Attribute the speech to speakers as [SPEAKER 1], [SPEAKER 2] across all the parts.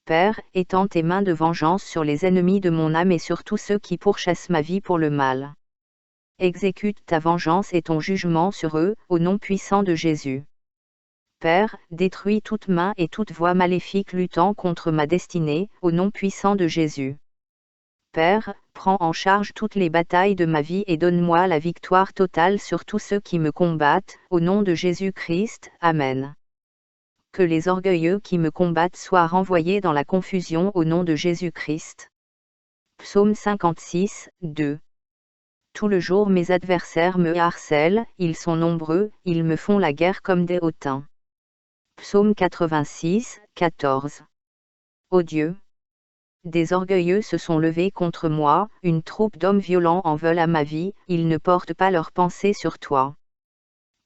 [SPEAKER 1] Père, étends tes mains de vengeance sur les ennemis de mon âme et sur tous ceux qui pourchassent ma vie pour le mal. Exécute ta vengeance et ton jugement sur eux, au nom puissant de Jésus. Père, détruis toute main et toute voix maléfique luttant contre ma destinée, au nom puissant de Jésus. Père, prends en charge toutes les batailles de ma vie et donne-moi la victoire totale sur tous ceux qui me combattent, au nom de Jésus-Christ, Amen. Que les orgueilleux qui me combattent soient renvoyés dans la confusion au nom de Jésus-Christ. Psaume 56, 2. Tout le jour mes adversaires me harcèlent, ils sont nombreux, ils me font la guerre comme des hautains. Psaume 86, 14. Ô Dieu! Des orgueilleux se sont levés contre moi, une troupe d'hommes violents en veulent à ma vie, ils ne portent pas leurs pensées sur toi.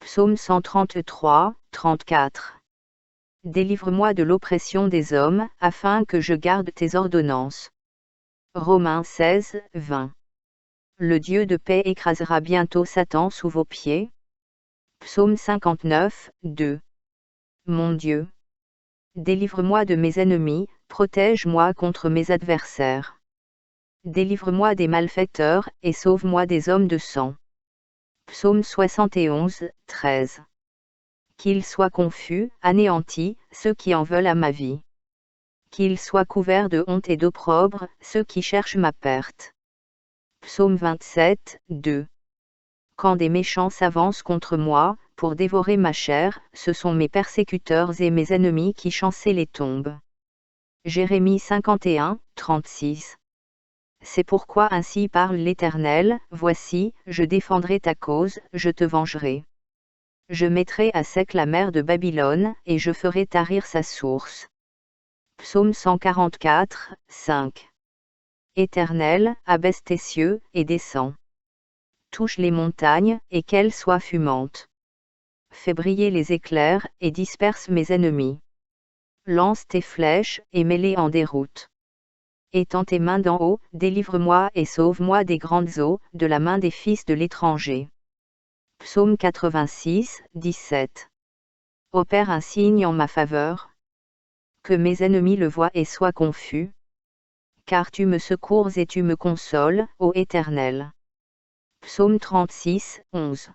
[SPEAKER 1] Psaume 133, 34. Délivre-moi de l'oppression des hommes, afin que je garde tes ordonnances. Romains 16, 20. Le Dieu de paix écrasera bientôt Satan sous vos pieds. Psaume 59, 2. Mon Dieu! Délivre-moi de mes ennemis, protège-moi contre mes adversaires. Délivre-moi des malfaiteurs, et sauve-moi des hommes de sang. Psaume 71, 13. Qu'ils soient confus, anéantis, ceux qui en veulent à ma vie. Qu'ils soient couverts de honte et d'opprobre, ceux qui cherchent ma perte. Psaume 27, 2. Quand des méchants s'avancent contre moi, pour dévorer ma chair, ce sont mes persécuteurs et mes ennemis qui chancelent les tombes. Jérémie 51, 36. C'est pourquoi ainsi parle l'Éternel, voici, je défendrai ta cause, je te vengerai. Je mettrai à sec la mer de Babylone, et je ferai tarir sa source. Psaume 144, 5. Éternel, abaisse tes cieux, et descends. Touche les montagnes, et qu'elles soient fumantes. Fais briller les éclairs, et disperse mes ennemis. Lance tes flèches, et mets-les en déroute. Étends tes mains d'en haut, délivre-moi et sauve-moi des grandes eaux, de la main des fils de l'étranger. Psaume 86, 17. Opère un signe en ma faveur. Que mes ennemis le voient et soient confus. Car tu me secours et tu me consoles, ô Éternel. Psaume 36, 11.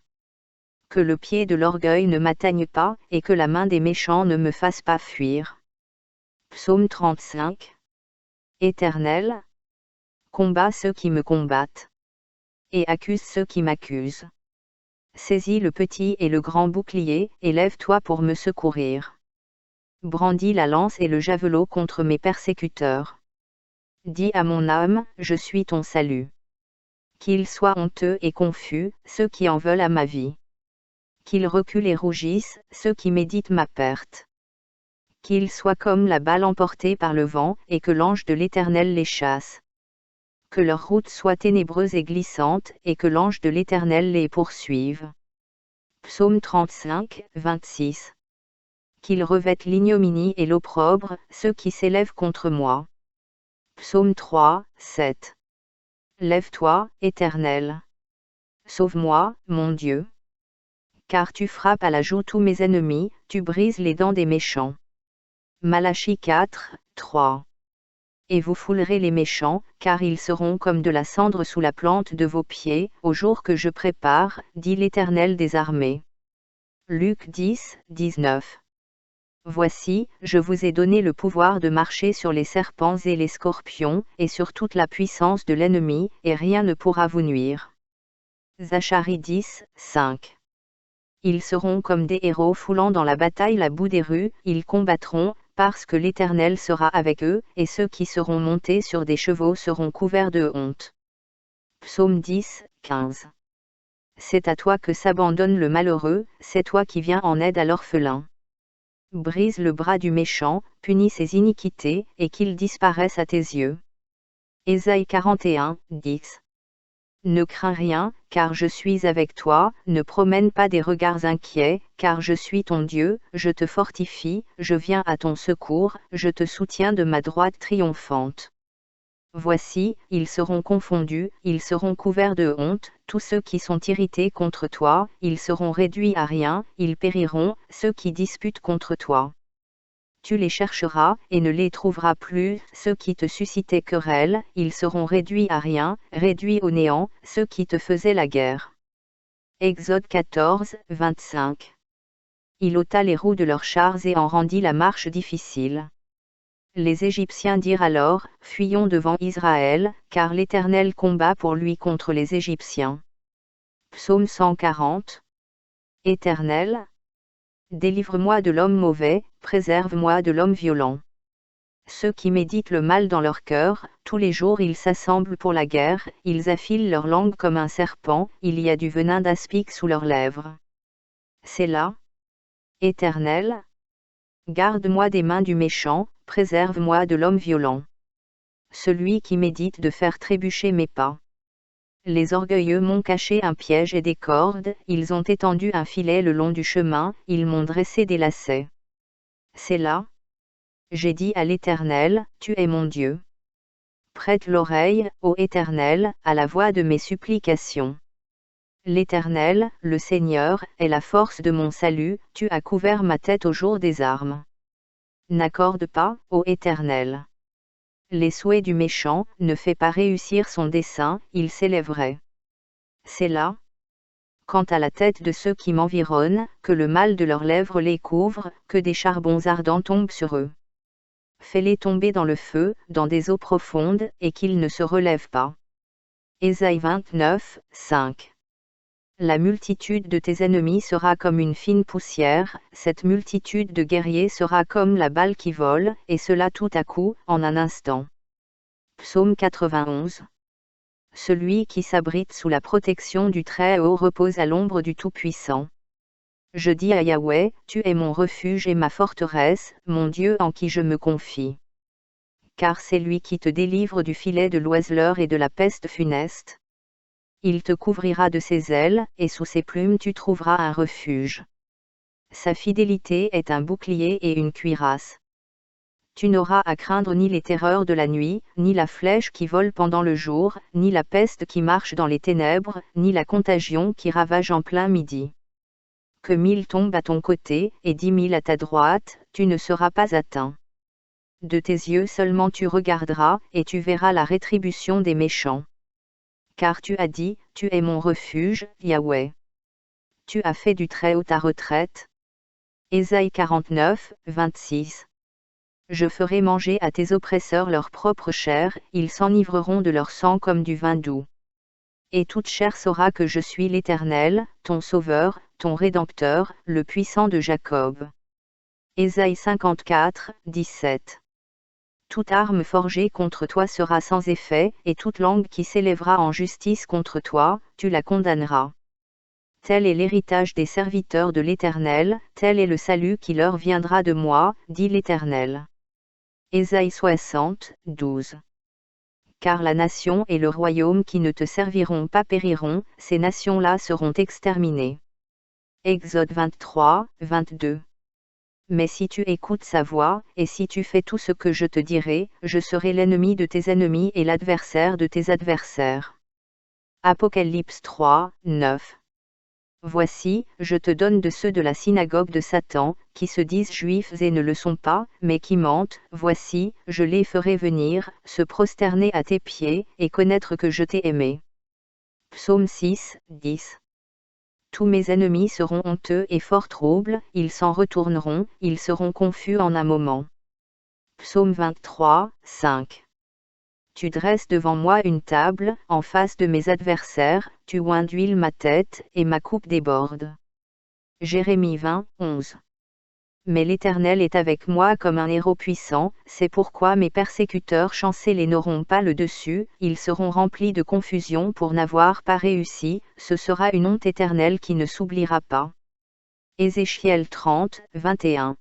[SPEAKER 1] Que le pied de l'orgueil ne m'atteigne pas, et que la main des méchants ne me fasse pas fuir. Psaume 35. Éternel, combat ceux qui me combattent. Et accuse ceux qui m'accusent. Saisis le petit et le grand bouclier, et lève-toi pour me secourir. Brandis la lance et le javelot contre mes persécuteurs. Dis à mon âme, je suis ton salut. Qu'ils soient honteux et confus, ceux qui en veulent à ma vie. Qu'ils reculent et rougissent, ceux qui méditent ma perte. Qu'ils soient comme la balle emportée par le vent, et que l'ange de l'Éternel les chasse. Que leur route soit ténébreuse et glissante, et que l'ange de l'Éternel les poursuive. Psaume 35, 26. Qu'ils revêtent l'ignominie et l'opprobre, ceux qui s'élèvent contre moi. Psaume 3, 7. Lève-toi, Éternel. Sauve-moi, mon Dieu. Car tu frappes à la joue tous mes ennemis, tu brises les dents des méchants. Malachie 4, 3. Et vous foulerez les méchants, car ils seront comme de la cendre sous la plante de vos pieds, au jour que je prépare, dit l'Éternel des armées. Luc 10, 19. Voici, je vous ai donné le pouvoir de marcher sur les serpents et les scorpions, et sur toute la puissance de l'ennemi, et rien ne pourra vous nuire. Zacharie 10, 5. Ils seront comme des héros foulant dans la bataille la boue des rues, ils combattront, parce que l'Éternel sera avec eux, et ceux qui seront montés sur des chevaux seront couverts de honte. Psaume 10, 15. C'est à toi que s'abandonne le malheureux, c'est toi qui viens en aide à l'orphelin. Brise le bras du méchant, punis ses iniquités, et qu'il disparaisse à tes yeux. Ésaïe 41, 10. Ne crains rien, car je suis avec toi, ne promène pas des regards inquiets, car je suis ton Dieu, je te fortifie, je viens à ton secours, je te soutiens de ma droite triomphante. Voici, ils seront confondus, ils seront couverts de honte, tous ceux qui sont irrités contre toi, ils seront réduits à rien, ils périront, ceux qui disputent contre toi. Tu les chercheras, et ne les trouveras plus, ceux qui te suscitaient querelle, ils seront réduits à rien, réduits au néant, ceux qui te faisaient la guerre. Exode 14, 25. Il ôta les roues de leurs chars et en rendit la marche difficile. Les Égyptiens dirent alors, fuyons devant Israël, car l'Éternel combat pour lui contre les Égyptiens. Psaume 140. Éternel, délivre-moi de l'homme mauvais, préserve-moi de l'homme violent. Ceux qui méditent le mal dans leur cœur, tous les jours ils s'assemblent pour la guerre, ils affilent leur langue comme un serpent, il y a du venin d'aspic sous leurs lèvres. Sélah. Éternel, garde-moi des mains du méchant, préserve-moi de l'homme violent. Celui qui médite de faire trébucher mes pas. Les orgueilleux m'ont caché un piège et des cordes, ils ont étendu un filet le long du chemin, ils m'ont dressé des lacets. Sélah. J'ai dit à l'Éternel, tu es mon Dieu. Prête l'oreille, ô Éternel, à la voix de mes supplications. L'Éternel, le Seigneur, est la force de mon salut, tu as couvert ma tête au jour des armes. N'accorde pas, ô Éternel. Les souhaits du méchant, ne fais pas réussir son dessein, il s'élèverait. Sélah. Quant à la tête de ceux qui m'environnent, que le mal de leurs lèvres les couvre, que des charbons ardents tombent sur eux. Fais-les tomber dans le feu, dans des eaux profondes, et qu'ils ne se relèvent pas. Ésaïe 29, 5. La multitude de tes ennemis sera comme une fine poussière, cette multitude de guerriers sera comme la balle qui vole, et cela tout à coup, en un instant. Psaume 91. Celui qui s'abrite sous la protection du Très-Haut repose à l'ombre du Tout-Puissant. Je dis à Yahweh, tu es mon refuge et ma forteresse, mon Dieu en qui je me confie. Car c'est lui qui te délivre du filet de l'oiseleur et de la peste funeste. Il te couvrira de ses ailes, et sous ses plumes tu trouveras un refuge. Sa fidélité est un bouclier et une cuirasse. Tu n'auras à craindre ni les terreurs de la nuit, ni la flèche qui vole pendant le jour, ni la peste qui marche dans les ténèbres, ni la contagion qui ravage en plein midi. Que 1000 tombent à ton côté, et 10 000 à ta droite, tu ne seras pas atteint. De tes yeux seulement tu regarderas, et tu verras la rétribution des méchants. Car tu as dit, tu es mon refuge, Yahweh. Tu as fait du Très-Haut ta retraite. Ésaïe 49, 26. Je ferai manger à tes oppresseurs leur propre chair, ils s'enivreront de leur sang comme du vin doux. Et toute chair saura que je suis l'Éternel, ton Sauveur, ton Rédempteur, le puissant de Jacob. Ésaïe 54, 17. Toute arme forgée contre toi sera sans effet, et toute langue qui s'élèvera en justice contre toi, tu la condamneras. Tel est l'héritage des serviteurs de l'Éternel, tel est le salut qui leur viendra de moi, dit l'Éternel. Ésaïe 60, 12. Car la nation et le royaume qui ne te serviront pas périront, ces nations-là seront exterminées. Exode 23, 22. Mais si tu écoutes sa voix, et si tu fais tout ce que je te dirai, je serai l'ennemi de tes ennemis et l'adversaire de tes adversaires. Apocalypse 3, 9. Voici, je te donne de ceux de la synagogue de Satan, qui se disent juifs et ne le sont pas, mais qui mentent, voici, je les ferai venir, se prosterner à tes pieds, et connaître que je t'ai aimé. Psaume 6, 10. Tous mes ennemis seront honteux et fort troubles, ils s'en retourneront, ils seront confus en un moment. Psaume 23, 5. Tu dresses devant moi une table, en face de mes adversaires, tu oins d'huile ma tête, et ma coupe déborde. Jérémie 20, 11. Mais l'Éternel est avec moi comme un héros puissant, c'est pourquoi mes persécuteurs chancellés n'auront pas le dessus, ils seront remplis de confusion pour n'avoir pas réussi, ce sera une honte éternelle qui ne s'oubliera pas. Ézéchiel 30, 21.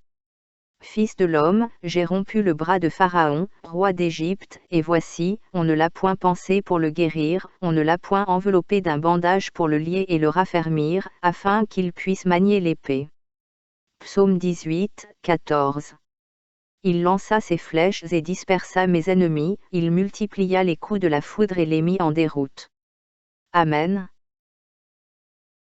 [SPEAKER 1] Fils de l'homme, j'ai rompu le bras de Pharaon, roi d'Égypte, et voici, on ne l'a point pansé pour le guérir, on ne l'a point enveloppé d'un bandage pour le lier et le raffermir, afin qu'il puisse manier l'épée. Psaume 18, 14. Il lança ses flèches et dispersa mes ennemis, il multiplia les coups de la foudre et les mit en déroute. Amen.